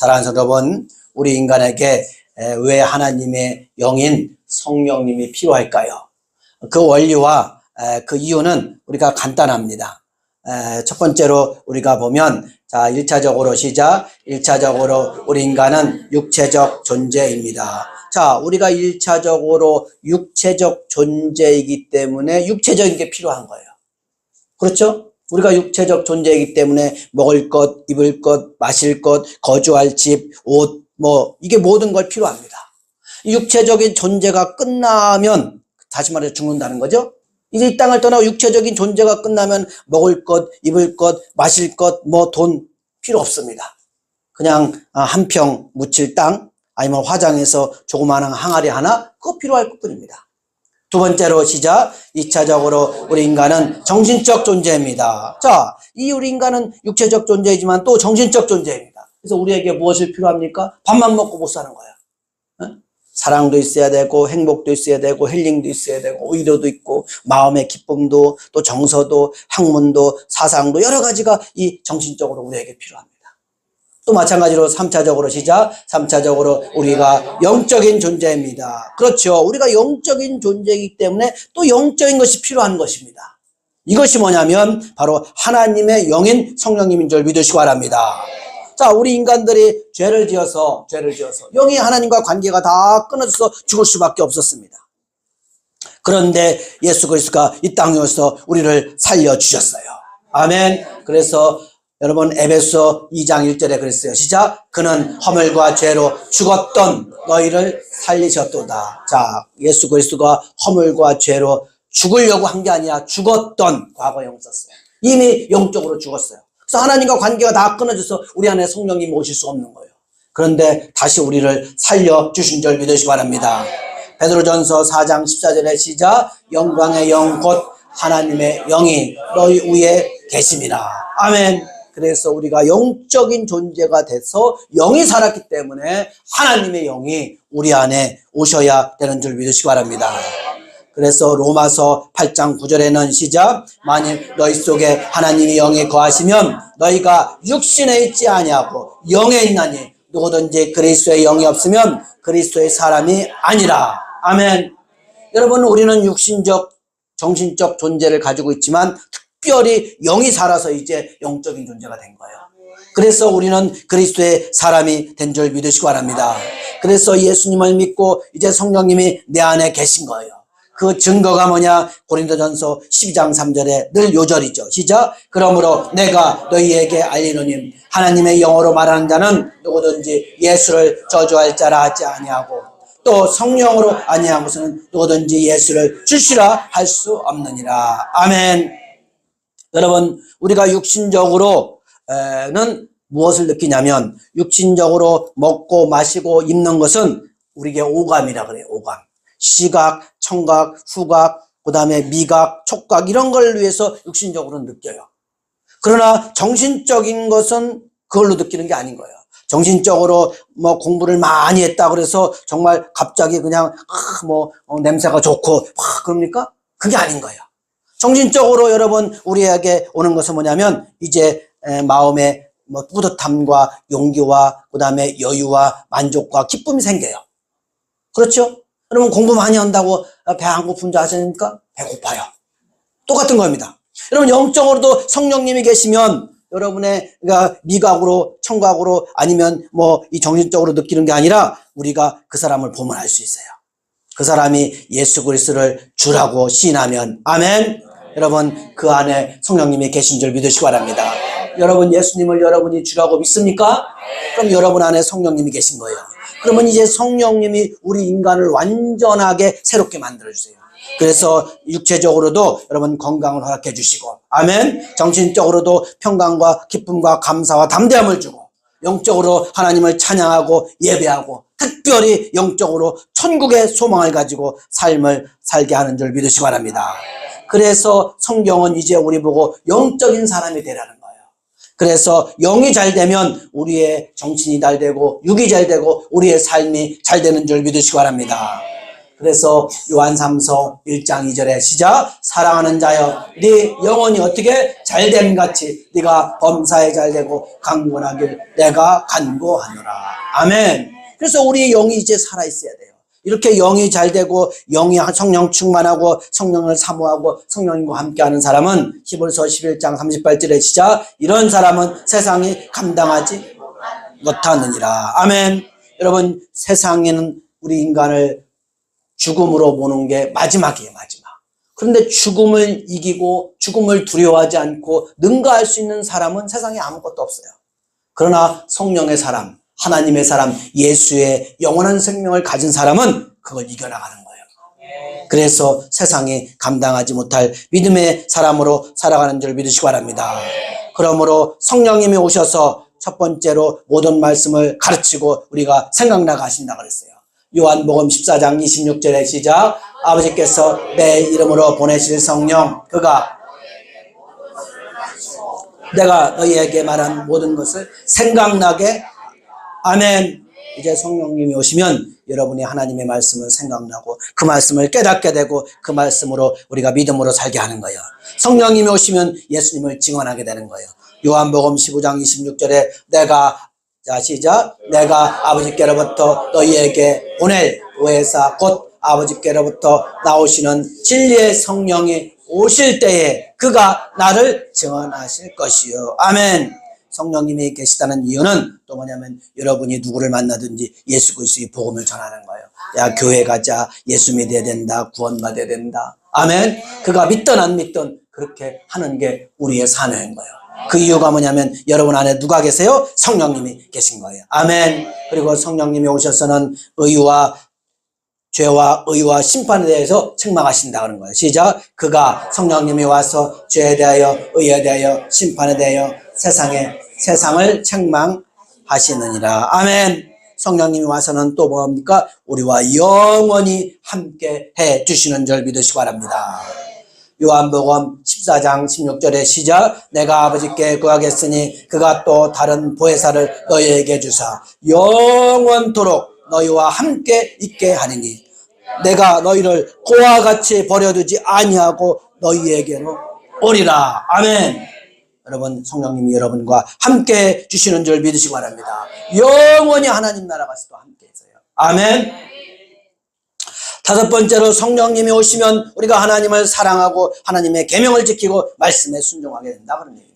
사랑하는 여러분, 우리 인간에게 왜 하나님의 영인 성령님이 필요할까요? 그 원리와 그 이유는 우리가 간단합니다. 첫 번째로 우리가 보면, 자, 1차적으로 시작. 1차적으로 우리 인간은 육체적 존재입니다. 자, 우리가 1차적으로 육체적 존재이기 때문에 육체적인 게 필요한 거예요. 그렇죠? 우리가 육체적 존재이기 때문에 먹을 것, 입을 것, 마실 것, 거주할 집, 옷, 이게 모든 걸 필요합니다. 육체적인 존재가 끝나면, 다시 말해 죽는다는 거죠? 이제 이 땅을 떠나고 육체적인 존재가 끝나면 먹을 것, 입을 것, 마실 것, 돈 필요 없습니다. 그냥 한 평 묻힐 땅, 아니면 화장해서 조그마한 항아리 하나, 그거 필요할 것뿐입니다. 두 번째로 시작. 2차적으로 우리 인간은 정신적 존재입니다. 자, 이 우리 인간은 육체적 존재이지만 또 정신적 존재입니다. 그래서 우리에게 무엇이 필요합니까? 밥만 먹고 못 사는 거예요. 사랑도 있어야 되고, 행복도 있어야 되고, 힐링도 있어야 되고, 위로도 있고, 마음의 기쁨도, 또 정서도, 학문도, 사상도, 여러 가지가 이 정신적으로 우리에게 필요합니다. 또 마찬가지로 3차적으로 시작. 3차적으로 우리가 영적인 존재입니다. 그렇죠. 우리가 영적인 존재이기 때문에 또 영적인 것이 필요한 것입니다. 이것이 뭐냐면 바로 하나님의 영인 성령님인 줄 믿으시기 바랍니다. 자, 우리 인간들이 죄를 지어서 영이 하나님과 관계가 다 끊어져서 죽을 수밖에 없었습니다. 그런데 예수 그리스도가 이 땅에 오셔서 우리를 살려주셨어요. 아멘. 그래서 여러분, 에베소 2장 1절에 그랬어요. 시작. 그는 허물과 죄로 죽었던 너희를 살리셨도다. 자, 예수 그리스도가 허물과 죄로 죽으려고 한 게 아니라 죽었던 과거형 썼어요. 이미 영적으로 죽었어요. 그래서 하나님과 관계가 다 끊어져서 우리 안에 성령님이 오실 수 없는 거예요. 그런데 다시 우리를 살려주신 줄 믿으시기 바랍니다. 베드로전서 4장 14절에 시작. 영광의 영 곧 하나님의 영이 너희 위에 계심이라. 아멘. 그래서 우리가 영적인 존재가 돼서 영이 살았기 때문에 하나님의 영이 우리 안에 오셔야 되는 줄 믿으시기 바랍니다. 그래서 로마서 8장 9절에는 시작. 만일 너희 속에 하나님의 영이 거하시면 너희가 육신에 있지 아니하고 영에 있나니 누구든지 그리스도의 영이 없으면 그리스도의 사람이 아니라. 아멘. 여러분, 우리는 육신적, 정신적 존재를 가지고 있지만 특별히 영이 살아서 이제 영적인 존재가 된 거예요. 그래서 우리는 그리스도의 사람이 된 줄 믿으시기 바랍니다. 그래서 예수님을 믿고 이제 성령님이 내 안에 계신 거예요. 그 증거가 뭐냐? 고린도전서 12장 3절에 늘 요절이죠. 시작. 그러므로 내가 너희에게 알리노니 하나님의 영어로 말하는 자는 누구든지 예수를 저주할 자라 하지 아니하고 또 성령으로 아니한 것은 누구든지 예수를 주시라 할 수 없느니라. 아멘. 여러분, 우리가 육신적으로는 무엇을 느끼냐면, 육신적으로 먹고 마시고 입는 것은 우리에게 오감이라 그래요. 오감. 시각, 청각, 후각, 그 다음에 미각, 촉각, 이런 걸 위해서 육신적으로 느껴요. 그러나 정신적인 것은 그걸로 느끼는 게 아닌 거예요. 정신적으로 공부를 많이 했다 그래서 정말 갑자기 그냥 냄새가 좋고 그럽니까? 그게 아닌 거예요. 정신적으로 여러분, 우리에게 오는 것은 뭐냐면 이제 마음에 뿌듯함과 용기와 그 다음에 여유와 만족과 기쁨이 생겨요. 그렇죠? 여러분, 공부 많이 한다고 배 안 고픈 줄 아십니까? 배고파요. 똑같은 겁니다. 여러분, 영적으로도 성령님이 계시면 여러분의 미각으로, 청각으로 아니면 이 정신적으로 느끼는 게 아니라 우리가 그 사람을 보면 알 수 있어요. 그 사람이 예수 그리스도를 주라고 시인하면, 아멘. 여러분, 그 안에 성령님이 계신 줄 믿으시기 바랍니다. 여러분, 예수님을 여러분이 주라고 믿습니까? 그럼 여러분 안에 성령님이 계신 거예요. 그러면 이제 성령님이 우리 인간을 완전하게 새롭게 만들어주세요. 그래서 육체적으로도 여러분 건강을 허락해 주시고, 아멘. 정신적으로도 평강과 기쁨과 감사와 담대함을 주고, 영적으로 하나님을 찬양하고 예배하고, 특별히 영적으로 천국의 소망을 가지고 삶을 살게 하는 줄 믿으시기 바랍니다. 그래서 성경은 이제 우리 보고 영적인 사람이 되라는 거예요. 그래서 영이 잘 되면 우리의 정신이 잘 되고 육이 잘 되고 우리의 삶이 잘 되는 줄 믿으시기 바랍니다. 그래서 요한 3서 1장 2절에 시작. 사랑하는 자여 네 영혼이 어떻게 잘됨 같이 네가 범사에 잘되고 강건하길 내가 간구하노라. 아멘. 그래서 우리의 영이 이제 살아있어야 돼요. 이렇게 영이 잘되고 영이 성령 충만하고 성령을 사모하고 성령님과 함께하는 사람은 히브리서 11장 38절에 시작. 이런 사람은 세상이 감당하지 못하느니라. 아멘. 여러분, 세상에는 우리 인간을 죽음으로 보는 게 마지막이에요, 마지막. 그런데 죽음을 이기고 죽음을 두려워하지 않고 능가할 수 있는 사람은 세상에 아무것도 없어요. 그러나 성령의 사람, 하나님의 사람, 예수의 영원한 생명을 가진 사람은 그걸 이겨나가는 거예요. 그래서 세상이 감당하지 못할 믿음의 사람으로 살아가는 줄 믿으시기 바랍니다. 그러므로 성령님이 오셔서 첫 번째로 모든 말씀을 가르치고 우리가 생각나게 하신다 그랬어요. 요한복음 14장 26절에 시작. 아버지께서 내 이름으로 보내실 성령, 그가 내가 너희에게 말한 모든 것을 생각나게. 아멘. 이제 성령님이 오시면 여러분이 하나님의 말씀을 생각나고 그 말씀을 깨닫게 되고 그 말씀으로 우리가 믿음으로 살게 하는 거예요. 성령님이 오시면 예수님을 증언하게 되는 거예요. 요한복음 15장 26절에 자 시작. 내가 아버지께로부터 너희에게 보낼 보혜사 곧 아버지께로부터 나오시는 진리의 성령이 오실 때에 그가 나를 증언하실 것이요. 아멘. 성령님이 계시다는 이유는 또 뭐냐면 여러분이 누구를 만나든지 예수 그리스도의 복음을 전하는 거예요. 야, 교회 가자. 예수 믿어야 된다. 구원받아야 된다. 아멘. 그가 믿든 안 믿든 그렇게 하는 게 우리의 사명인 거예요. 그 이유가 뭐냐면 여러분 안에 누가 계세요? 성령님이 계신 거예요. 아멘. 그리고 성령님이 오셔서는 죄와 의와 심판에 대해서 책망하신다 그런 거예요. 시작. 그가 성령님이 와서 죄에 대하여 의에 대하여 심판에 대하여 세상을 책망하시느니라. 아멘. 성령님이 와서는 또 뭡니까? 우리와 영원히 함께 해 주시는 줄 믿으시기 바랍니다. 요한복음 14장 16절에 시작. 내가 아버지께 구하겠으니 그가 또 다른 보혜사를 너희에게 주사 영원토록 너희와 함께 있게 하리니 내가 너희를 고와 같이 버려두지 아니하고 너희에게로 오리라. 아멘. 여러분, 성령님이 여러분과 함께 주시는 줄 믿으시기 바랍니다. 영원히 하나님 나라가서도 함께 해서요. 아멘. 다섯 번째로 성령님이 오시면 우리가 하나님을 사랑하고 하나님의 계명을 지키고 말씀에 순종하게 된다 그런 얘기입니다.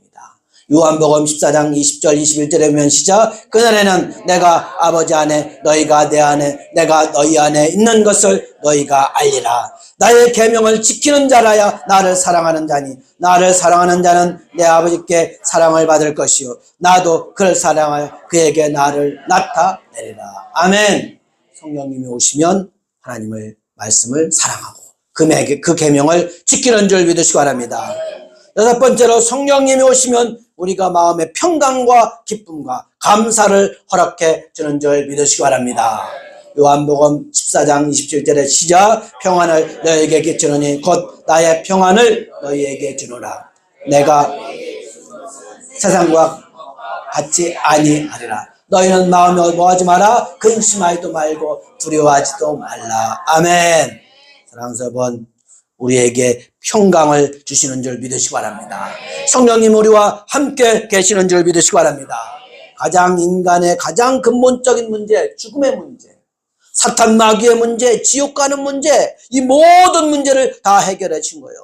요한복음 14장 20절 21절에 보면 시작. 그날에는 내가 아버지 안에 너희가 내 안에 내가 너희 안에 있는 것을 너희가 알리라. 나의 계명을 지키는 자라야 나를 사랑하는 자니 나를 사랑하는 자는 내 아버지께 사랑을 받을 것이요 나도 그를 사랑하여 그에게 나를 나타내리라. 아멘. 성령님이 오시면 하나님의 말씀을 사랑하고 그 계명을 지키는 줄 믿으시기 바랍니다. 여섯 번째로 성령님이 오시면 우리가 마음의 평강과 기쁨과 감사를 허락해 주는 줄 믿으시기 바랍니다. 요한복음 14장 27절에 시작. 평안을 너희에게 끼치노니 곧 나의 평안을 너희에게 주노라. 내가 세상과 같이 아니하리라. 너희는 마음에 뭐하지 마라. 근심하지도 말고 두려워하지도 말라. 아멘. 사랑하는 여러분, 우리에게 평강을 주시는 줄 믿으시기 바랍니다. 성령님 우리와 함께 계시는 줄 믿으시기 바랍니다. 인간의 가장 근본적인 문제, 죽음의 문제, 사탄 마귀의 문제, 지옥 가는 문제, 이 모든 문제를 다 해결해 준 거예요.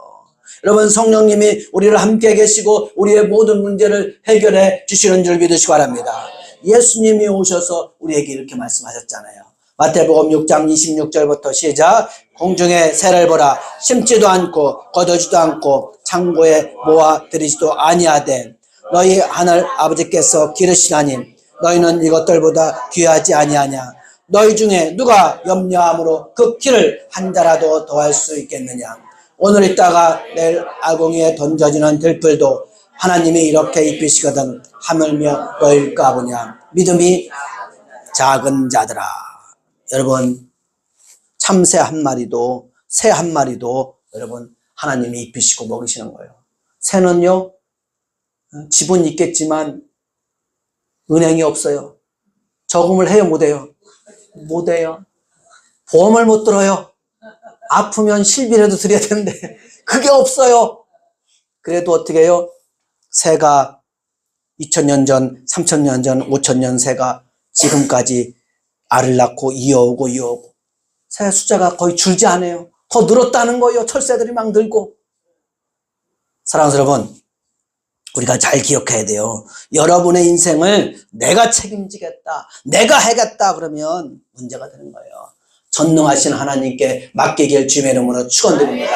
여러분, 성령님이 우리를 함께 계시고 우리의 모든 문제를 해결해 주시는 줄 믿으시기 바랍니다. 예수님이 오셔서 우리에게 이렇게 말씀하셨잖아요. 마태복음 6장 26절부터 시작. 공중에 새를 보라. 심지도 않고 거두지도 않고 창고에 모아 들이지도 아니하되 너희 하늘 아버지께서 기르시나니 너희는 이것들보다 귀하지 아니하냐. 너희 중에 누가 염려함으로 그 키를 한 자라도 더할 수 있겠느냐. 오늘 있다가 내일 아궁이에 던져지는 들풀도 하나님이 이렇게 입히시거든 하물며 너희일까 보냐. 믿음이 작은 자들아. 여러분, 참새 한 마리도 새 한 마리도 여러분 하나님이 입히시고 먹이시는 거예요. 새는요 집은 있겠지만 은행이 없어요. 저금을 해요, 못해요? 못해요. 보험을 못 들어요. 아프면 실비라도 드려야 되는데 그게 없어요. 그래도 어떻게 해요? 새가 2000년 전, 3000년 전, 5000년 새가 지금까지 알을 낳고 이어오고 새 숫자가 거의 줄지 않아요. 더 늘었다는 거예요. 철새들이 막 늘고. 사랑하는 여러분, 우리가 잘 기억해야 돼요. 여러분의 인생을 내가 책임지겠다, 내가 해겠다 그러면 문제가 되는 거예요. 전능하신 하나님께 맡기길 주님의 이름으로 축원드립니다.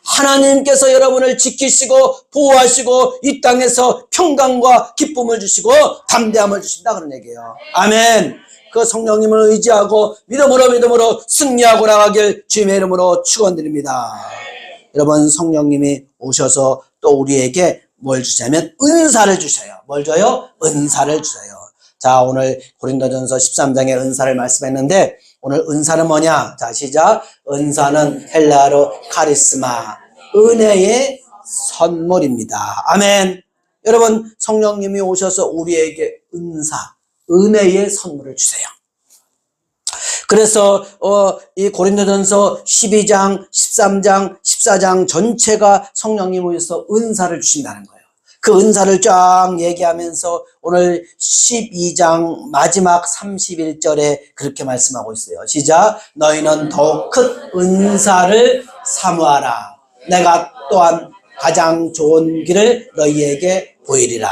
하나님께서 여러분을 지키시고 보호하시고 이 땅에서 평강과 기쁨을 주시고 담대함을 주신다 그런 얘기예요. 아멘. 그 성령님을 의지하고 믿음으로 승리하고 나가길 주님의 이름으로 축원드립니다. 여러분, 성령님이 오셔서 또 우리에게 뭘 주냐면 은사를 주셔요. 뭘 줘요? 은사를 주셔요. 자, 오늘 고린도전서 13장의 은사를 말씀했는데 오늘 은사는 뭐냐? 자, 시작. 은사는 헬라어로 카리스마, 은혜의 선물입니다. 아멘. 여러분, 성령님이 오셔서 우리에게 은사, 은혜의 선물을 주세요. 그래서 이 고린도전서 12장, 13장, 14장 전체가 성령님이 오셔서 은사를 주신다는 거예요. 그 은사를 쫙 얘기하면서 오늘 12장 마지막 31절에 그렇게 말씀하고 있어요. 시작. 너희는 더욱 큰 은사를 사모하라. 내가 또한 가장 좋은 길을 너희에게 보이리라.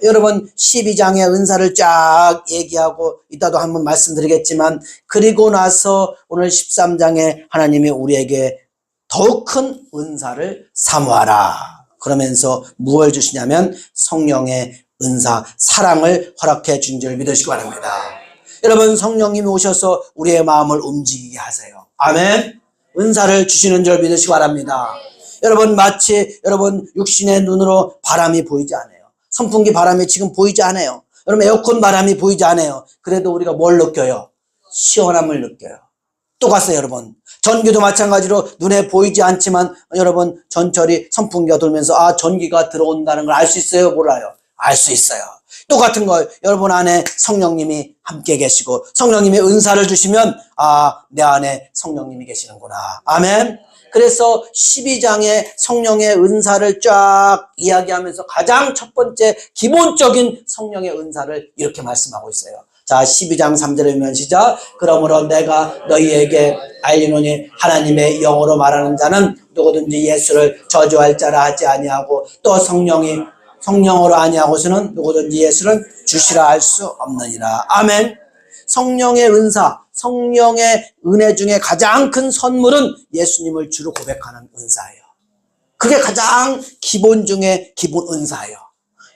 여러분, 12장의 은사를 쫙 얘기하고 이따도 한번 말씀드리겠지만, 그리고 나서 오늘 13장에 하나님이 우리에게 더욱 큰 은사를 사모하라. 그러면서 무엇을 주시냐면 성령의 은사, 사랑을 허락해 준 줄 믿으시기 바랍니다. 여러분, 성령님이 오셔서 우리의 마음을 움직이게 하세요. 아멘. 은사를 주시는 줄 믿으시기 바랍니다. 여러분, 마치 여러분 육신의 눈으로 바람이 보이지 않아요. 선풍기 바람이 지금 보이지 않아요. 여러분, 에어컨 바람이 보이지 않아요. 그래도 우리가 뭘 느껴요? 시원함을 느껴요. 똑같아요, 여러분. 전기도 마찬가지로 눈에 보이지 않지만 여러분, 전철이 선풍기가 돌면서 전기가 들어온다는 걸 알 수 있어요? 몰라요? 알 수 있어요. 똑같은 거, 여러분 안에 성령님이 함께 계시고 성령님이 은사를 주시면 내 안에 성령님이 계시는구나. 아멘. 그래서 12장의 성령의 은사를 쫙 이야기하면서 가장 첫 번째 기본적인 성령의 은사를 이렇게 말씀하고 있어요. 자, 12장 3절에 보면 시작. 그러므로 내가 너희에게 알리노니 하나님의 영으로 말하는 자는 누구든지 예수를 저주할 자라 하지 아니하고 또 성령으로 아니하고서는 누구든지 예수를 주시라 할 수 없느니라. 아멘. 성령의 은사, 성령의 은혜 중에 가장 큰 선물은 예수님을 주로 고백하는 은사예요. 그게 가장 기본 중에 기본 은사예요.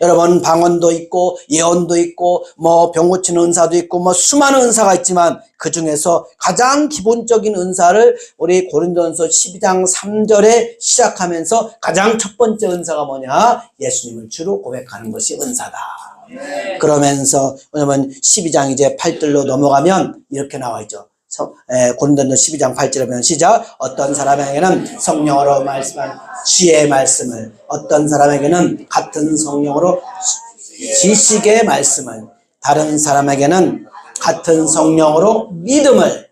여러분, 방언도 있고 예언도 있고 병 고치는 은사도 있고 수많은 은사가 있지만 그 중에서 가장 기본적인 은사를 우리 고린도전서 12장 3절에 시작하면서 가장 첫 번째 은사가 뭐냐? 예수님을 주로 고백하는 것이 은사다. 그러면서 왜냐면 12장 이제 8절로 넘어가면 이렇게 나와 있죠. 고린도전서 12장 8절에 보면 시작. 어떤 사람에게는 성령으로 말씀한 지혜의 말씀을, 어떤 사람에게는 같은 성령으로 지식의 말씀을, 다른 사람에게는 같은 성령으로 믿음을,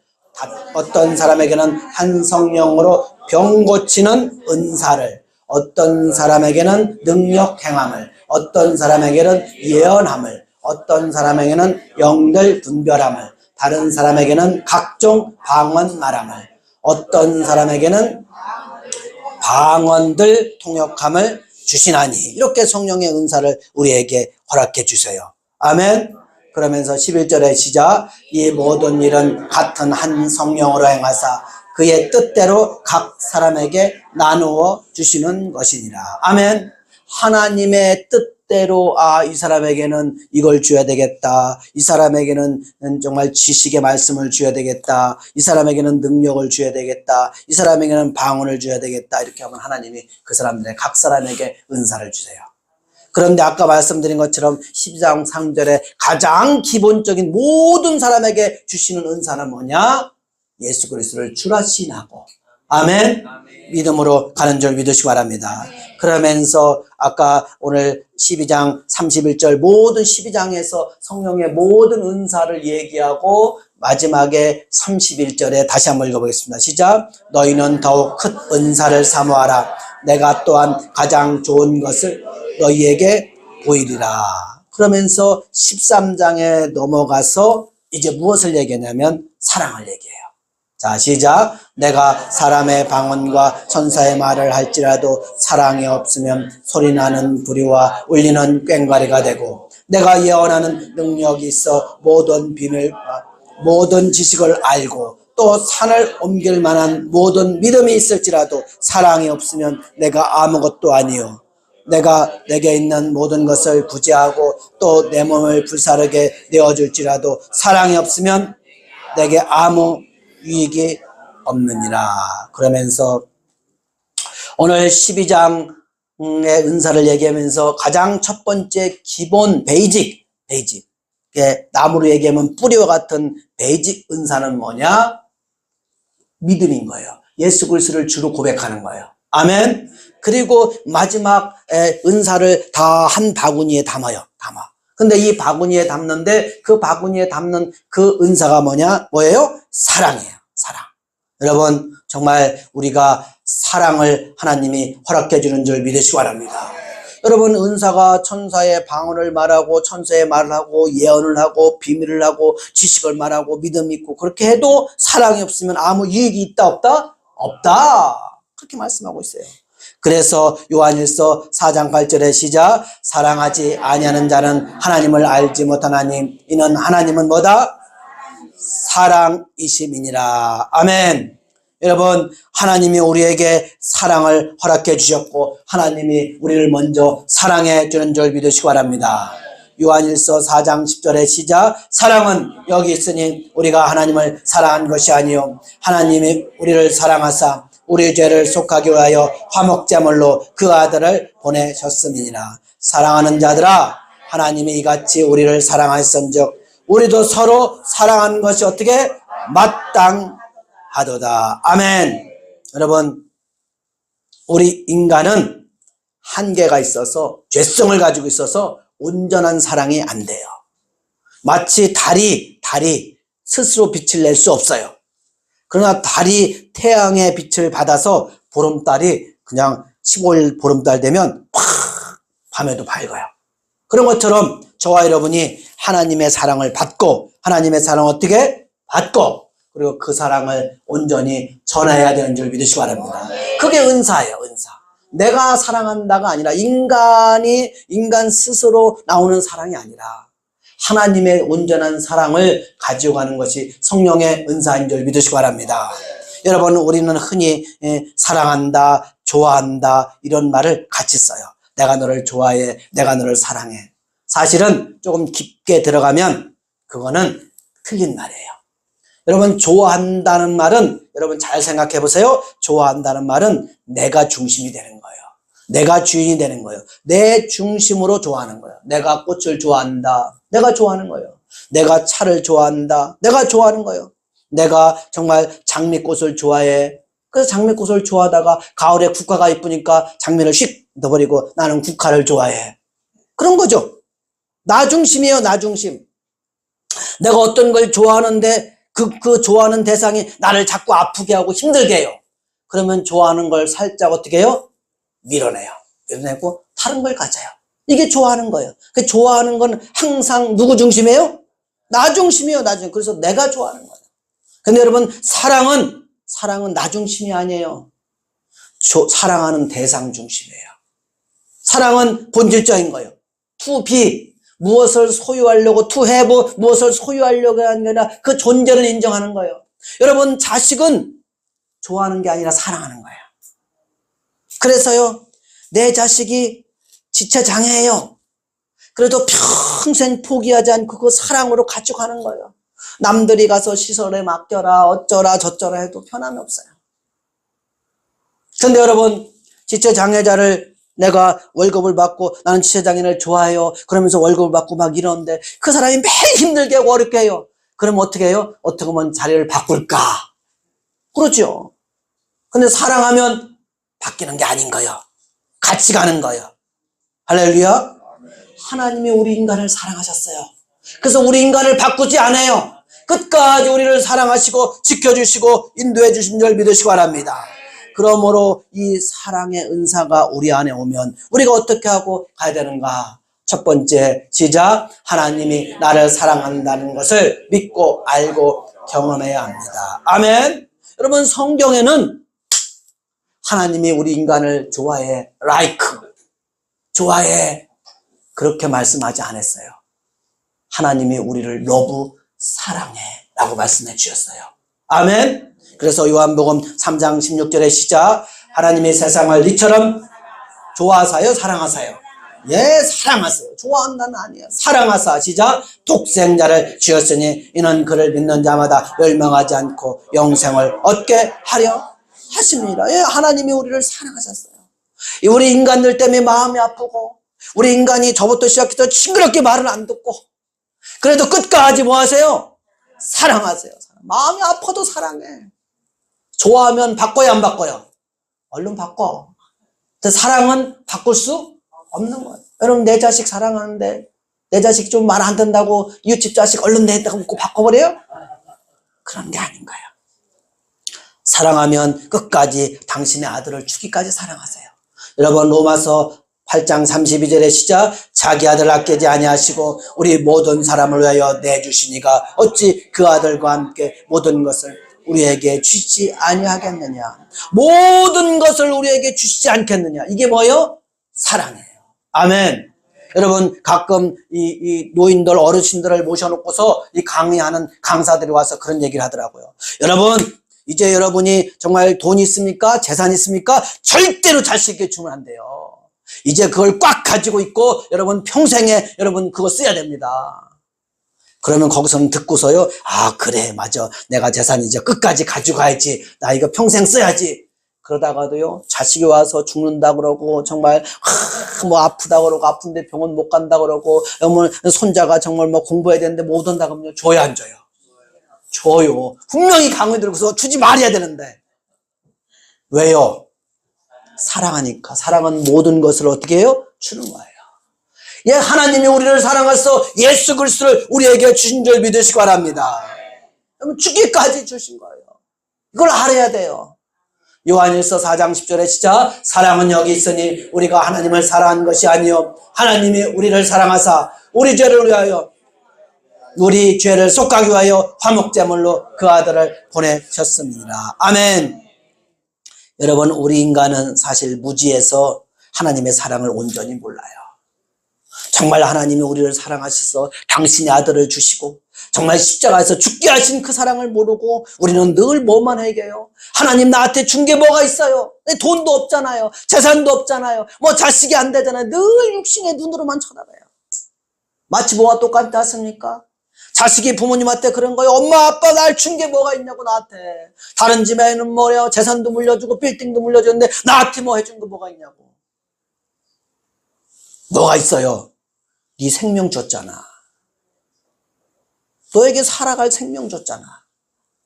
어떤 사람에게는 한 성령으로 병 고치는 은사를, 어떤 사람에게는 능력 행함을, 어떤 사람에게는 예언함을, 어떤 사람에게는 영들 분별함을, 다른 사람에게는 각종 방언 말함을, 어떤 사람에게는 방언들 통역함을 주시나니. 이렇게 성령의 은사를 우리에게 허락해 주세요. 아멘. 그러면서 11절에 시작. 이 모든 일은 같은 한 성령으로 행하사 그의 뜻대로 각 사람에게 나누어 주시는 것이니라. 아멘. 하나님의 뜻대로 이 사람에게는 이걸 줘야 되겠다. 이 사람에게는 정말 지식의 말씀을 줘야 되겠다. 이 사람에게는 능력을 줘야 되겠다. 이 사람에게는 방언을 줘야 되겠다. 이렇게 하면 하나님이 그 사람들의 각 사람에게 은사를 주세요. 그런데 아까 말씀드린 것처럼 12장 3절에 가장 기본적인 모든 사람에게 주시는 은사는 뭐냐? 예수 그리스도를 주라 시인하고 아멘. 믿음으로 가는 줄 믿으시기 바랍니다. 그러면서 아까 오늘 12장 31절 모든 12장에서 성령의 모든 은사를 얘기하고 마지막에 31절에 다시 한번 읽어보겠습니다. 시작. 너희는 더욱 큰 은사를 사모하라. 내가 또한 가장 좋은 것을 너희에게 보이리라. 그러면서 13장에 넘어가서 이제 무엇을 얘기하냐면 사랑을 얘기해요. 자, 시작. 내가 사람의 방언과 천사의 말을 할지라도 사랑이 없으면 소리나는 부리와 울리는 꽹과리가 되고, 내가 예언하는 능력이 있어 모든 비밀과 모든 지식을 알고 또 산을 옮길 만한 모든 믿음이 있을지라도 사랑이 없으면 내가 아무것도 아니요. 내가 내게 있는 모든 것을 구제하고 또 내 몸을 불사르게 내어줄지라도 사랑이 없으면 내게 아무 유익이 없느니라. 그러면서 오늘 12장의 은사를 얘기하면서 가장 첫 번째 기본 베이직, 나무로 얘기하면 뿌리와 같은 베이직 은사는 뭐냐? 믿음인 거예요. 예수 그리스도를 주로 고백하는 거예요. 아멘. 그리고 마지막 은사를 다 한 바구니에 담아요. 근데 이 바구니에 담는데 그 바구니에 담는 그 은사가 뭐예요? 사랑이에요. 사랑. 여러분, 정말 우리가 사랑을 하나님이 허락해 주는 줄 믿으시기 바랍니다. 여러분, 은사가 천사의 방언을 말하고 천사의 말을 하고 예언을 하고 비밀을 하고 지식을 말하고 믿음 있고 그렇게 해도 사랑이 없으면 아무 유익이 있다 없다? 없다. 그렇게 말씀하고 있어요. 그래서 요한일서 4장 8절에 시작. 사랑하지 아니하는 자는 하나님을 알지 못하나니 이는 하나님은 뭐다? 사랑이심이니라. 아멘. 여러분, 하나님이 우리에게 사랑을 허락해 주셨고 하나님이 우리를 먼저 사랑해 주는 줄 믿으시기 바랍니다. 요한일서 4장 10절에 시작. 사랑은 여기 있으니 우리가 하나님을 사랑한 것이 아니요 하나님이 우리를 사랑하사 우리 죄를 속하기 위하여 화목제물로 그 아들을 보내셨음이니라. 사랑하는 자들아, 하나님이 이같이 우리를 사랑하셨은즉 우리도 서로 사랑하는 것이 어떻게 마땅하도다. 아멘. 여러분, 우리 인간은 한계가 있어서 죄성을 가지고 있어서 온전한 사랑이 안 돼요. 마치 달이 스스로 빛을 낼 수 없어요. 그러나 달이 태양의 빛을 받아서 보름달이 그냥 15일 보름달 되면 팍 밤에도 밝아요. 그런 것처럼 저와 여러분이 하나님의 사랑을 받고 하나님의 사랑을 어떻게 받고 그리고 그 사랑을 온전히 전해야 되는 줄 믿으시기 바랍니다. 그게 은사예요. 은사. 내가 사랑한다가 아니라 인간 스스로 나오는 사랑이 아니라 하나님의 온전한 사랑을 가지고 가는 것이 성령의 은사인 줄 믿으시기 바랍니다. 여러분, 우리는 흔히 사랑한다, 좋아한다 이런 말을 같이 써요. 내가 너를 좋아해, 내가 너를 사랑해. 사실은 조금 깊게 들어가면 그거는 틀린 말이에요. 여러분, 좋아한다는 말은 여러분 잘 생각해 보세요. 좋아한다는 말은 내가 중심이 되는 거예요. 내가 주인이 되는 거예요. 내 중심으로 좋아하는 거예요. 내가 꽃을 좋아한다. 내가 좋아하는 거예요. 내가 차를 좋아한다. 내가 좋아하는 거예요. 내가 정말 장미꽃을 좋아해. 그래서 장미꽃을 좋아하다가 가을에 국화가 이쁘니까 장미를 휙 넣어버리고 나는 국화를 좋아해. 그런 거죠. 나 중심이에요. 나 중심. 내가 어떤 걸 좋아하는데 그 좋아하는 대상이 나를 자꾸 아프게 하고 힘들게 해요. 그러면 좋아하는 걸 살짝 어떻게 해요? 밀어내고 다른 걸 가져요. 이게 좋아하는 거예요. 그 좋아하는 건 항상 누구 중심이에요? 나 중심이에요. 나 중심. 그래서 내가 좋아하는 거예요. 근데 여러분, 사랑은 나 중심이 아니에요. 사랑하는 대상 중심이에요. 사랑은 본질적인 거예요. to be, 무엇을 소유하려고, to have, 무엇을 소유하려고 하는 게 아니라 그 존재를 인정하는 거예요. 여러분, 자식은 좋아하는 게 아니라 사랑하는 거예요. 그래서요, 내 자식이 지체장애예요. 그래도 평생 포기하지 않고 그 사랑으로 가지고 가는 거예요. 남들이 가서 시설에 맡겨라, 어쩌라, 저쩌라 해도 변함이 없어요. 근데 여러분, 지체장애자를 내가 월급을 받고 나는 지체장애를 좋아해요. 그러면서 월급을 받고 막 이러는데 그 사람이 매일 힘들게 하고 어렵게 해요. 그럼 어떻게 해요? 어떻게 하면 자리를 바꿀까? 그렇죠. 근데 사랑하면 바뀌는 게 아닌 거예요. 같이 가는 거예요. 할렐루야. 하나님이 우리 인간을 사랑하셨어요. 그래서 우리 인간을 바꾸지 않아요. 끝까지 우리를 사랑하시고 지켜주시고 인도해 주신 줄 믿으시기 바랍니다. 그러므로 이 사랑의 은사가 우리 안에 오면 우리가 어떻게 하고 가야 되는가? 첫 번째, 시작. 하나님이 나를 사랑한다는 것을 믿고 알고 경험해야 합니다. 아멘. 여러분, 성경에는 하나님이 우리 인간을 좋아해, 좋아해, 그렇게 말씀하지 않았어요. 하나님이 우리를 사랑해 라고 말씀해 주셨어요. 아멘. 그래서 요한복음 3장 16절의 시작. 하나님이 세상을 이처럼 좋아하사요, 사랑하사요? 예, 사랑하세요. 좋아한다는 아니에요. 사랑하사, 시작. 독생자를 주었으니 이는 그를 믿는 자마다 멸망하지 않고 영생을 얻게 하려 하십니다. 예, 하나님이 우리를 사랑하셨어요. 우리 인간들 때문에 마음이 아프고 우리 인간이 저부터 시작해서 징그럽게 말을 안 듣고 그래도 끝까지 뭐 하세요? 사랑하세요. 마음이 아파도 사랑해. 좋아하면 바꿔야 안 바꿔요? 얼른 바꿔. 근데 사랑은 바꿀 수 없는 거예요. 여러분, 내 자식 사랑하는데 내 자식 좀 말 안 듣는다고 이웃집 자식 얼른 내다가 묻고 바꿔버려요? 그런 게 아닌 거예요. 사랑하면 끝까지 당신의 아들을 죽기까지 사랑하세요. 여러분, 로마서 8장 32절의 시작. 자기 아들 아끼지 아니하시고 우리 모든 사람을 위하여 내주시니가 어찌 그 아들과 함께 모든 것을 우리에게 주시지 아니하겠느냐. 모든 것을 우리에게 주시지 않겠느냐. 이게 뭐예요? 사랑이에요. 아멘. 여러분, 가끔 이 노인들, 어르신들을 모셔놓고서 이 강의하는 강사들이 와서 그런 얘기를 하더라고요. 여러분, 이제 여러분이 정말 돈 있습니까? 재산 있습니까? 절대로 자식에게 주면 안 돼요. 이제 그걸 꽉 가지고 있고 여러분 평생에 여러분 그거 써야 됩니다. 그러면 거기서는 듣고서요, 아 그래 맞아, 내가 재산 이제 끝까지 가지고 가야지, 나 이거 평생 써야지. 그러다가도요, 자식이 와서 죽는다 그러고 정말 뭐 아프다 그러고 아픈데 병원 못 간다 그러고 어머 손자가 정말 뭐 공부해야 되는데 못 온다 그러면 줘요, 안 줘요? 줘요. 분명히 강의 들고서 주지 말아야 되는데. 왜요? 사랑하니까. 사랑은 모든 것을 어떻게 해요? 주는 거예요. 예, 하나님이 우리를 사랑해서 예수 그리스도를 우리에게 주신 줄 믿으시기 바랍니다. 그럼 죽기까지 주신 거예요. 이걸 알아야 돼요. 요한일서 4장 10절에 시작. 사랑은 여기 있으니 우리가 하나님을 사랑한 것이 아니요 하나님이 우리를 사랑하사 우리 죄를 위하여 우리 죄를 속하기 위하여 화목제물로 그 아들을 보내셨습니다. 아멘. 여러분, 우리 인간은 사실 무지해서 하나님의 사랑을 온전히 몰라요. 정말 하나님이 우리를 사랑하셔서 당신의 아들을 주시고 정말 십자가에서 죽게 하신 그 사랑을 모르고 우리는 늘 뭐만 얘기해요? 하나님 나한테 준 게 뭐가 있어요? 돈도 없잖아요. 재산도 없잖아요. 뭐 자식이 안 되잖아요. 늘 육신의 눈으로만 쳐다봐요. 마치 뭐와 똑같지 않습니까? 자식이 부모님한테 그런 거예요. 엄마 아빠 날 준 게 뭐가 있냐고 나한테. 다른 집에는 뭐래요? 재산도 물려주고 빌딩도 물려줬는데 나한테 뭐 해준 거 뭐가 있냐고. 뭐가 있어요? 네 생명 줬잖아. 너에게 살아갈 생명 줬잖아.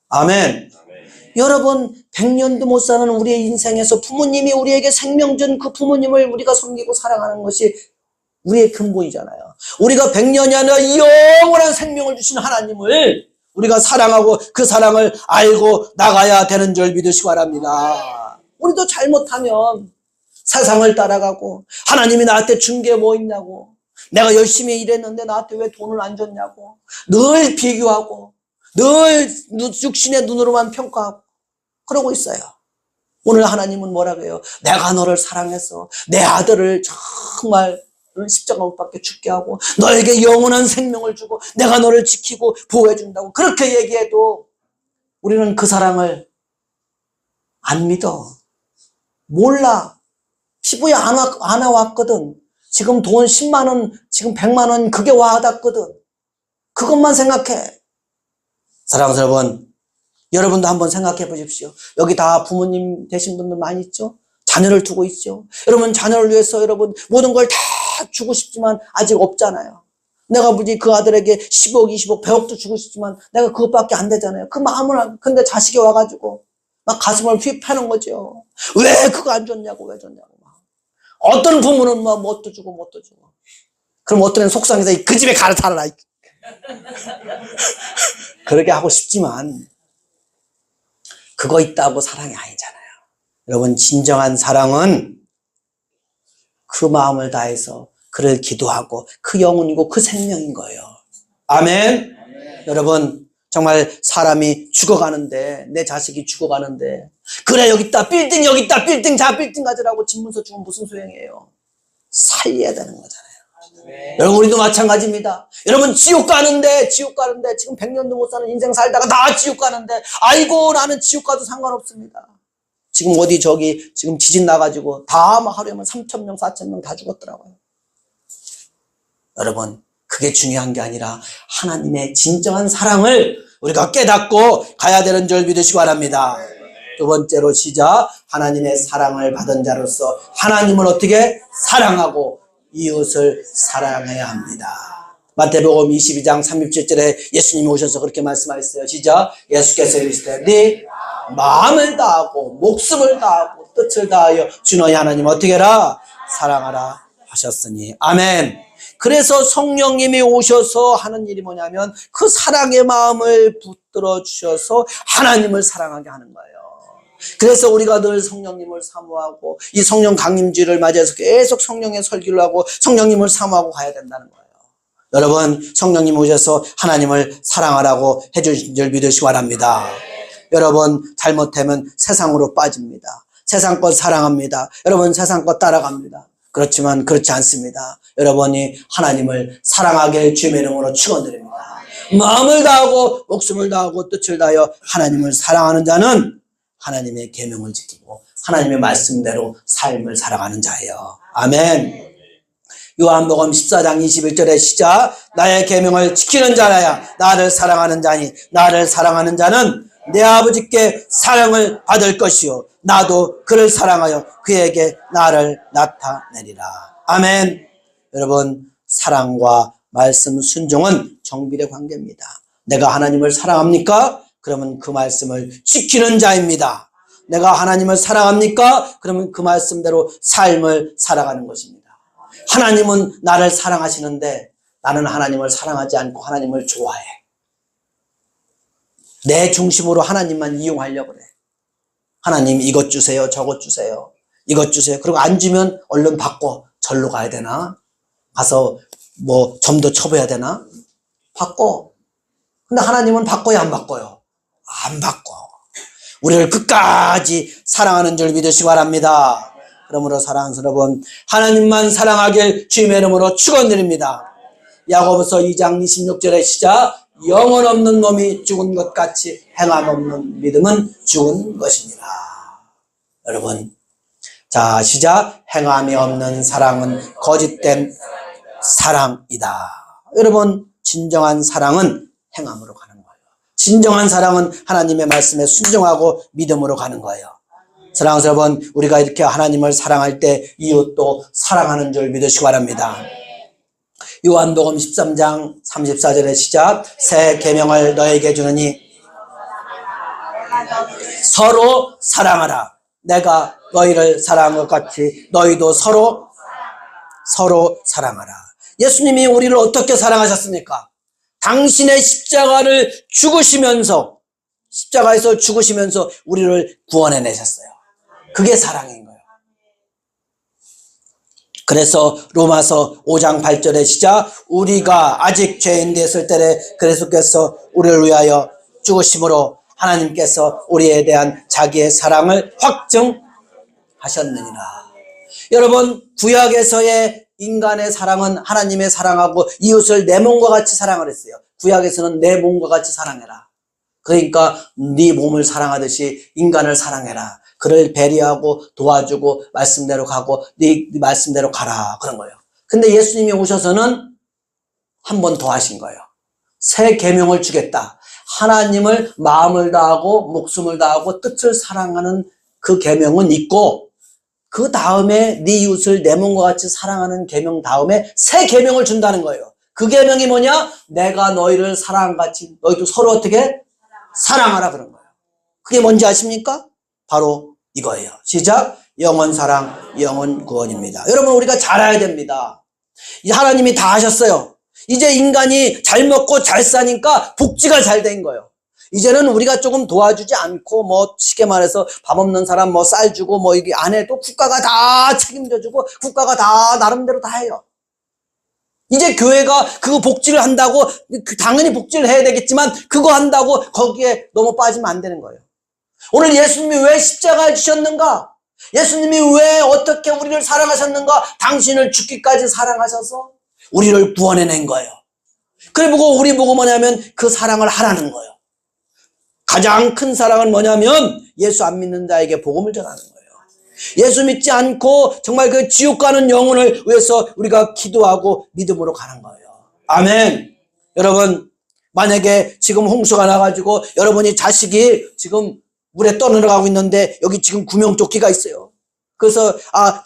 아멘. 여러분, 100년도 못 사는 우리의 인생에서 부모님이 우리에게 생명 준 그 부모님을 우리가 섬기고 사랑하는 것이 우리의 근본이잖아요. 우리가 100년이 아니라 영원한 생명을 주신 하나님을 우리가 사랑하고 그 사랑을 알고 나가야 되는 줄 믿으시기 바랍니다. 우리도 잘못하면 세상을 따라가고 하나님이 나한테 준 게 뭐 있냐고, 내가 열심히 일했는데 나한테 왜 돈을 안 줬냐고 늘 비교하고 늘 육신의 눈으로만 평가하고 그러고 있어요. 오늘 하나님은 뭐라고 해요? 내가 너를 사랑해서 내 아들을 정말 십자가 못 박게 죽게 하고 너에게 영원한 생명을 주고 내가 너를 지키고 보호해 준다고 그렇게 얘기해도 우리는 그 사랑을 안 믿어. 몰라. 피부에 안 와왔거든. 지금 돈 10만 원, 지금 100만 원 그게 와닿거든. 그것만 생각해. 사랑하는 여러분, 여러분도 한번 생각해 보십시오. 여기 다 부모님 되신 분들 많이 있죠? 자녀를 두고 있죠? 여러분, 자녀를 위해서 여러분 모든 걸 다 주고 싶지만 아직 없잖아요. 내가 굳이 그 아들에게 10억, 20억, 100억도 주고 싶지만 내가 그것밖에 안 되잖아요. 그 마음을, 근데 자식이 와가지고 막 가슴을 휘파는 거죠. 왜 그거 안 줬냐고, 왜 줬냐고. 막. 어떤 부모는 막 뭣도 주고 뭣도 주고. 그럼 어떤 애는 속상해서 그 집에 가라 살아라. 그렇게 하고 싶지만 그거 있다고 사랑이 아니잖아요. 여러분, 진정한 사랑은 그 마음을 다해서 그를 기도하고 그 영혼이고 그 생명인 거예요. 아멘. 여러분, 정말 사람이 죽어가는데, 내 자식이 죽어가는데, 그래 여기 있다 빌딩, 여기 있다 빌딩, 자 빌딩 가져라고 집문서 주면 무슨 소용이에요? 살려야 되는 거잖아요. 여러분, 우리도 마찬가지입니다. 여러분, 지옥 가는데 지금 100년도 못 사는 인생 살다가 다 지옥 가는데, 아이고 나는 지옥 가도 상관없습니다. 지금 어디 저기 지금 지진 나가지고 다 하루에만 3,000명 4,000명 다 죽었더라고요. 여러분, 그게 중요한 게 아니라 하나님의 진정한 사랑을 우리가 깨닫고 가야 되는 줄 믿으시기 바랍니다. 두 번째로 시작. 하나님의 사랑을 받은 자로서 하나님을 어떻게 사랑하고 이웃을 사랑해야 합니다. 마태복음 22장 37절에 예수님이 오셔서 그렇게 말씀하셨어요. 시작. 예수께서 이르시되 네 마음을 다하고 목숨을 다하고 뜻을 다하여 주 너희 하나님 어떻게 해라? 사랑하라 하셨으니. 아멘. 그래서 성령님이 오셔서 하는 일이 뭐냐면 그 사랑의 마음을 붙들어 주셔서 하나님을 사랑하게 하는 거예요. 그래서 우리가 늘 성령님을 사모하고 이 성령 강림주를 맞이해서 계속 성령의 설교를 하고 성령님을 사모하고 가야 된다는 거예요. 여러분, 성령님 오셔서 하나님을 사랑하라고 해주신 줄 믿으시기 바랍니다. 여러분, 잘못하면 세상으로 빠집니다. 세상 것 사랑합니다. 여러분, 세상 것 따라갑니다. 그렇지만 그렇지 않습니다. 여러분이 하나님을 사랑하게 주님의 이름으로 축원드립니다. 마음을 다하고 목숨을 다하고 뜻을 다하여 하나님을 사랑하는 자는 하나님의 계명을 지키고 하나님의 말씀대로 삶을 살아가는 자예요. 아멘. 요한복음 14장 21절에 시작. 나의 계명을 지키는 자라야 나를 사랑하는 자니 나를 사랑하는 자는 내 아버지께 사랑을 받을 것이요 나도 그를 사랑하여 그에게 나를 나타내리라. 아멘. 여러분, 사랑과 말씀 순종은 정비례 관계입니다. 내가 하나님을 사랑합니까? 그러면 그 말씀을 지키는 자입니다. 내가 하나님을 사랑합니까? 그러면 그 말씀대로 삶을 살아가는 것입니다. 하나님은 나를 사랑하시는데 나는 하나님을 사랑하지 않고 하나님을 좋아해. 내 중심으로 하나님만 이용하려고 그래. 하나님 이것 주세요, 저것 주세요, 이것 주세요. 그리고 안 주면 얼른 바꿔. 절로 가야 되나? 가서 뭐 좀 더 쳐봐야 되나? 바꿔. 근데 하나님은 바꿔야 안 바꿔요? 안 바꿔. 우리를 끝까지 사랑하는 줄 믿으시기 바랍니다. 그러므로 사랑하는 여러분, 하나님만 사랑하길 주님의 이름으로 축원드립니다. 야고보서 2장 26절에 시작. 영혼 없는 놈이 죽은 것 같이 행함 없는 믿음은 죽은 것입니다. 여러분, 자 시작. 행함이 없는 사랑은 거짓된 사랑이다. 여러분, 진정한 사랑은 행함으로 가는 거예요. 진정한 사랑은 하나님의 말씀에 순종하고 믿음으로 가는 거예요. 사랑하는 여러분, 우리가 이렇게 하나님을 사랑할 때 이웃도 사랑하는 줄 믿으시기 바랍니다. 요한복음 13장 34절에 시작. 새 계명을 너에게 주느니 서로 사랑하라. 내가 너희를 사랑한 것 같이 너희도 서로 사랑하라. 예수님이 우리를 어떻게 사랑하셨습니까? 당신의 십자가를 죽으시면서, 십자가에서 죽으시면서 우리를 구원해내셨어요. 그게 사랑인 거예요. 그래서 로마서 5장 8절에 시작. 우리가 아직 죄인 됐을 때에 그리스도께서 우리를 위하여 죽으심으로 하나님께서 우리에 대한 자기의 사랑을 확증하셨느니라. 여러분, 구약에서의 인간의 사랑은 하나님의 사랑하고 이웃을 내 몸과 같이 사랑을 했어요. 구약에서는 내 몸과 같이 사랑해라. 그러니까 네 몸을 사랑하듯이 인간을 사랑해라. 그를 배려하고 도와주고 말씀대로 가고 네 말씀대로 가라. 그런 거예요. 근데 예수님이 오셔서는 한 번 더 하신 거예요. 새 계명을 주겠다. 하나님을 마음을 다하고 목숨을 다하고 뜻을 사랑하는 그 계명은 있고 그 다음에 네 이웃을 내 몸과 같이 사랑하는 계명 다음에 새 계명을 준다는 거예요. 그 계명이 뭐냐? 내가 너희를 사랑한 같이 너희도 서로 어떻게? 사랑하라 그런 거예요. 그게 뭔지 아십니까? 바로 이거예요. 시작. 영원 사랑, 영원 구원입니다. 여러분, 우리가 잘 알아야 됩니다. 하나님이 다 하셨어요. 이제 인간이 잘 먹고 잘 사니까 복지가 잘 된 거예요. 이제는 우리가 조금 도와주지 않고 뭐 쉽게 말해서 밥 없는 사람 뭐 쌀 주고 뭐 이게 안 해도 국가가 다 책임져 주고 국가가 다 나름대로 다 해요. 이제 교회가 그 복지를 한다고 당연히 복지를 해야 되겠지만 그거 한다고 거기에 너무 빠지면 안 되는 거예요. 오늘 예수님이 왜 십자가에 지셨는가? 예수님이 왜 어떻게 우리를 사랑하셨는가? 당신을 죽기까지 사랑하셔서 우리를 구원해낸 거예요. 그래 보고 우리 보고 뭐냐면 그 사랑을 하라는 거예요. 가장 큰 사랑은 뭐냐면 예수 안 믿는 자에게 복음을 전하는 거예요. 예수 믿지 않고 정말 그 지옥 가는 영혼을 위해서 우리가 기도하고 믿음으로 가는 거예요. 아멘. 여러분, 만약에 지금 홍수가 나가지고 여러분이 자식이 지금 물에 떠내려가고 있는데 여기 지금 구명조끼가 있어요. 그래서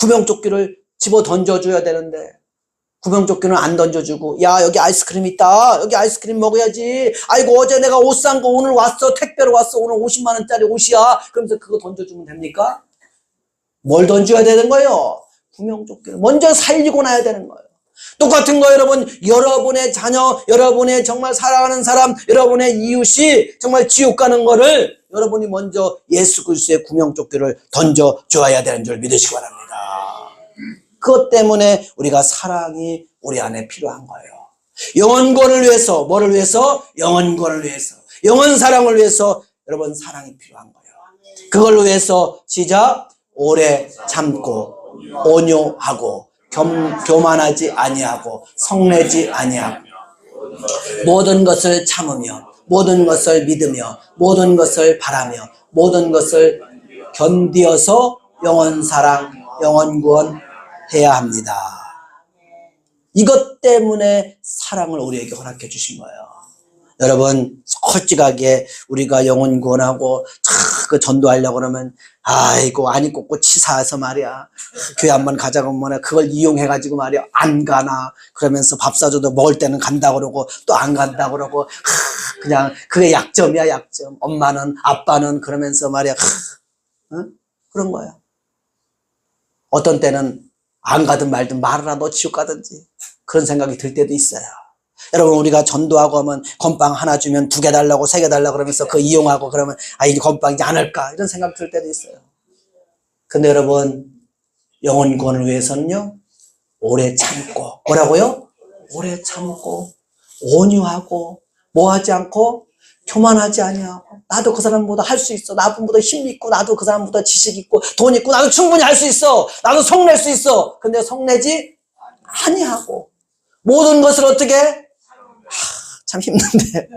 구명조끼를 집어 던져줘야 되는데 구명조끼는 안 던져주고, 야, 여기 아이스크림 있다. 여기 아이스크림 먹어야지. 아이고, 어제 내가 옷 산 거 오늘 왔어. 택배로 왔어. 오늘 50만 원짜리 옷이야. 그러면서 그거 던져주면 됩니까? 뭘 던져야 되는 거예요? 구명조끼를 먼저 살리고 나야 되는 거예요. 똑같은 거 여러분, 여러분의 자녀, 여러분의 정말 사랑하는 사람, 여러분의 이웃이 정말 지옥 가는 거를 여러분이 먼저 예수 그리스도의 구명조끼를 던져줘야 되는 줄 믿으시기 바랍니다. 그것 때문에 우리가 사랑이 우리 안에 필요한 거예요. 영혼권을 위해서, 뭐를 위해서? 영혼권을 위해서, 영혼 사랑을 위해서 여러분 사랑이 필요한 거예요. 그걸 위해서 시작, 오래 참고 온유하고 교만하지 아니하고 성내지 아니하고 모든 것을 참으며 모든 것을 믿으며 모든 것을 바라며 모든 것을 견디어서 영혼 사랑, 영혼 구원 해야 합니다. 이것 때문에 사랑을 우리에게 허락해 주신 거예요. 여러분, 솔직하게 우리가 영혼 구원하고 그 전도하려고 그러면 아이고 안이 꽂고 치사해서 말이야 교회 한번 가자고 하면 그걸 이용해가지고 말이야 안 가나 그러면서 밥 사줘도 먹을 때는 간다고 그러고 또 안 간다고 그러고 그냥 그게 약점이야 약점. 엄마는 아빠는 그러면서 말이야 그런 거야. 어떤 때는 안 가든 말든 말하라 너 지옥 가든지 그런 생각이 들 때도 있어요. 여러분 우리가 전도하고 하면 건빵 하나 주면 2개 달라고 3개 달라고 그러면서 그 이용하고 그러면 이 건빵이지 않을까 이런 생각 들 때도 있어요. 근데 여러분 영혼 구원을 위해서는요 오래 참고 뭐라고요? 오래 참고 온유하고 뭐하지 않고 교만하지 아니하고 나도 그 사람보다 할 수 있어. 나보다 힘 있고 나도 그 사람보다 지식 있고 돈 있고 나도 충분히 할 수 있어. 나도 성낼 수 있어. 근데 성내지 아니하고 모든 것을 어떻게 참 힘든데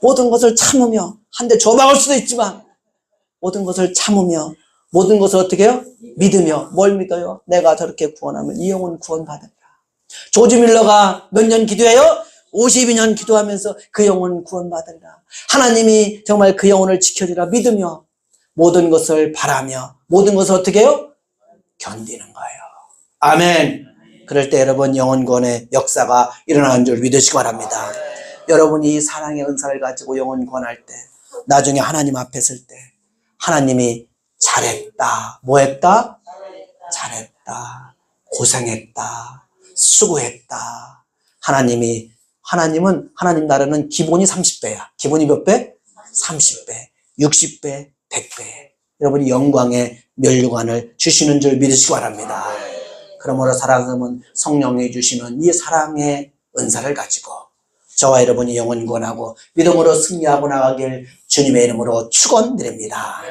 모든 것을 참으며 한 대 줘박을 수도 있지만 모든 것을 참으며 모든 것을 어떻게 해요? 믿으며 뭘 믿어요? 내가 저렇게 구원하면 이 영혼 구원받으리라. 조지 밀러가 몇 년 기도해요? 52년 기도하면서 그 영혼 구원받으리라. 하나님이 정말 그 영혼을 지켜주리라 믿으며 모든 것을 바라며 모든 것을 어떻게 해요? 견디는 거예요. 아멘. 그럴 때 여러분 영혼 구원의 역사가 일어나는 줄 믿으시기 바랍니다. 여러분이 사랑의 은사를 가지고 영혼 구원할 때 나중에 하나님 앞에 설 때 하나님이 잘했다. 뭐 했다? 잘했다. 고생했다. 수고했다. 하나님은 하나님 나라는 기본이 30배야. 기본이 몇 배? 30배, 60배, 100배. 여러분이 영광의 면류관을 주시는 줄 믿으시기 바랍니다. 그러므로 사랑하면 성령이 주시는 이 사랑의 은사를 가지고 저와 여러분이 영혼 구원하고 믿음으로 승리하고 나가길 주님의 이름으로 축원드립니다.